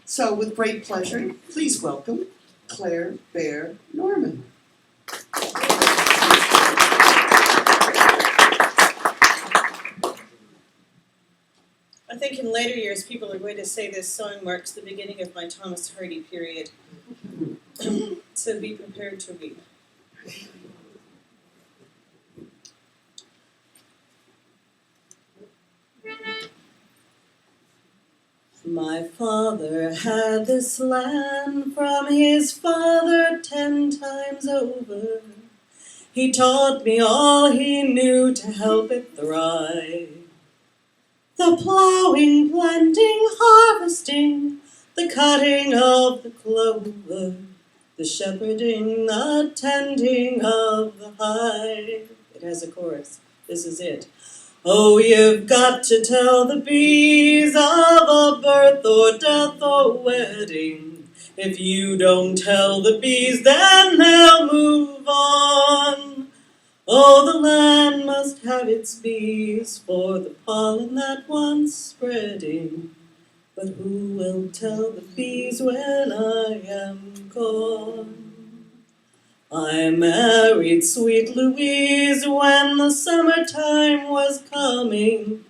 So with great pleasure, please welcome Claire Bear Norman. I think in later years people are going to say this song marks the beginning of my Thomas Hardy period. So be prepared to weep. My father had this land from his father 10 times over. He taught me all he knew to help it thrive. The plowing, planting, harvesting, the cutting of the clover, the shepherding, the tending of the hive. It has a chorus. This is it. Oh, you've got to tell the bees of a birth or death or wedding. If you don't tell the bees, then they'll move on. Oh, the land must have its bees for the pollen that wants spreading. But who will tell the bees when I am gone? I married sweet Louise when the summertime was coming,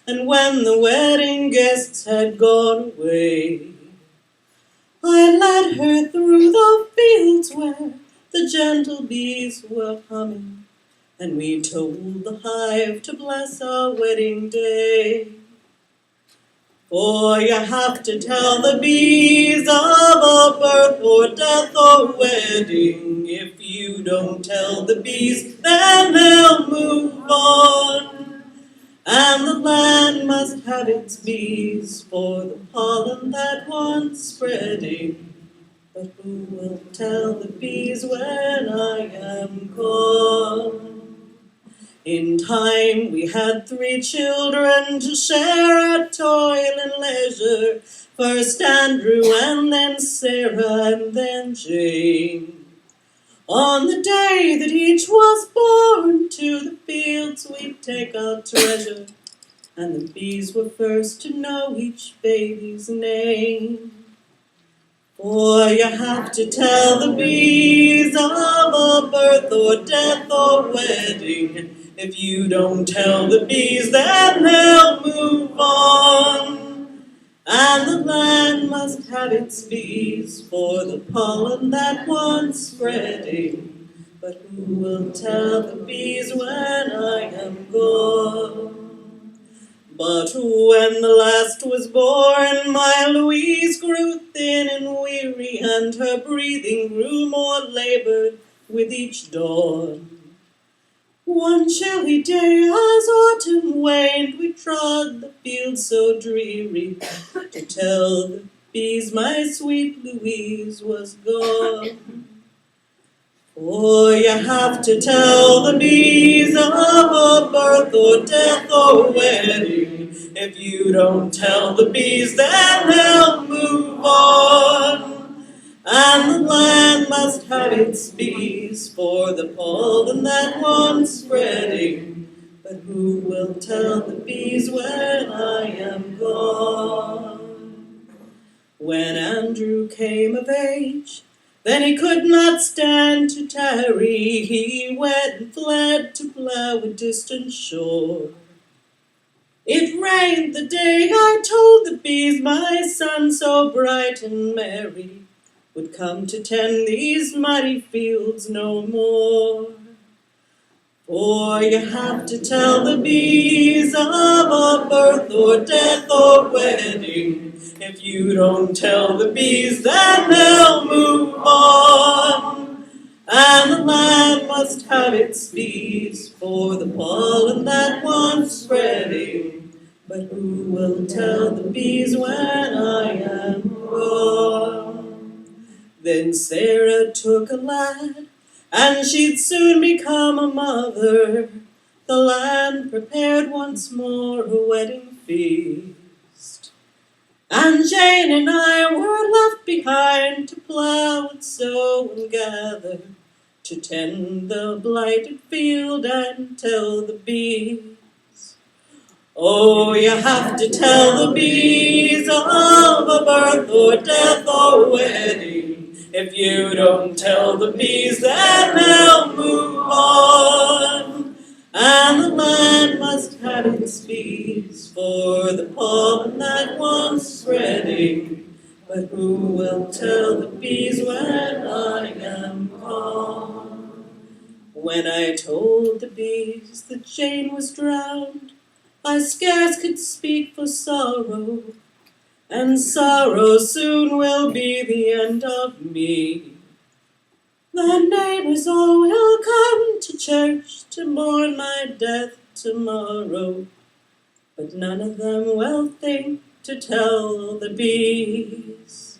and when the wedding guests had gone away. I led her through the fields where the gentle bees were humming, and we told the hive to bless our wedding day. For you have to tell the bees of a birth or death or wedding. If you don't tell the bees, then they'll move on. And the land must have its bees for the pollen that wants spreading. But who will tell the bees when I am gone? In time we had 3 children to share our toil and leisure. First Andrew and then Sarah and then Jane. On the day that each was born, to the fields we'd take our treasure, and the bees were first to know each baby's name. For you have to tell the bees of a birth or death or wedding. If you don't tell the bees, then they'll move on. And the land must have its bees for the pollen that wants spreading. But who will tell the bees when I am gone? But when the last was born, my Louise grew thin and weary, and her breathing grew more labored with each dawn. One chilly day as autumn waned, we trod the fields so dreary to tell the bees my sweet Louise was gone. For you have to tell the bees of a birth or death or wedding. If you don't tell the bees, then they'll move on. And the land must have its bees for the pollen that wants spreading. But who will tell the bees when I am gone? When Andrew came of age, then he could not stand to tarry. He went and fled to plough a distant shore. It rained the day I told the bees my son so bright and merry would come to tend these muddy fields no more. For you have to tell the bees of a birth or death or wedding. If you don't tell the bees, then they'll move on. And the land must have its bees for the pollen that wants spreading. But who will tell the bees when I am gone? Then Sarah took a lad, and she'd soon become a mother. The land prepared once more a wedding feast. And Jane and I were left behind to plough and sow and gather, to tend the blighted field and tell the bees. Oh, you have to tell the bees of a birth or death or wedding. If you don't tell the bees, then they'll move on. And the land must have its bees for the pollen that wants spreading. But who will tell the bees when I am gone? When I told the bees that Jane was drowned, I scarce could speak for sorrow, and sorrow soon will be the end of me. The neighbors all will come to church to mourn my death tomorrow, but none of them will think to tell the bees.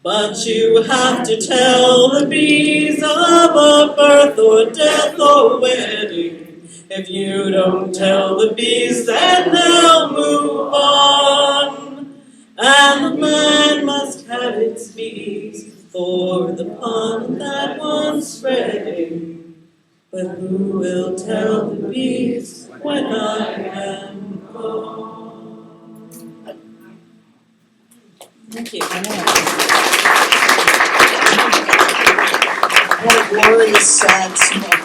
But you have to tell the bees of a birth or death or wedding. If you don't tell the bees, then they'll move on. And the man must have its bees for the pollen that wants spreading. But who will tell the bees when I am gone? Thank you. What a glorious, sad song.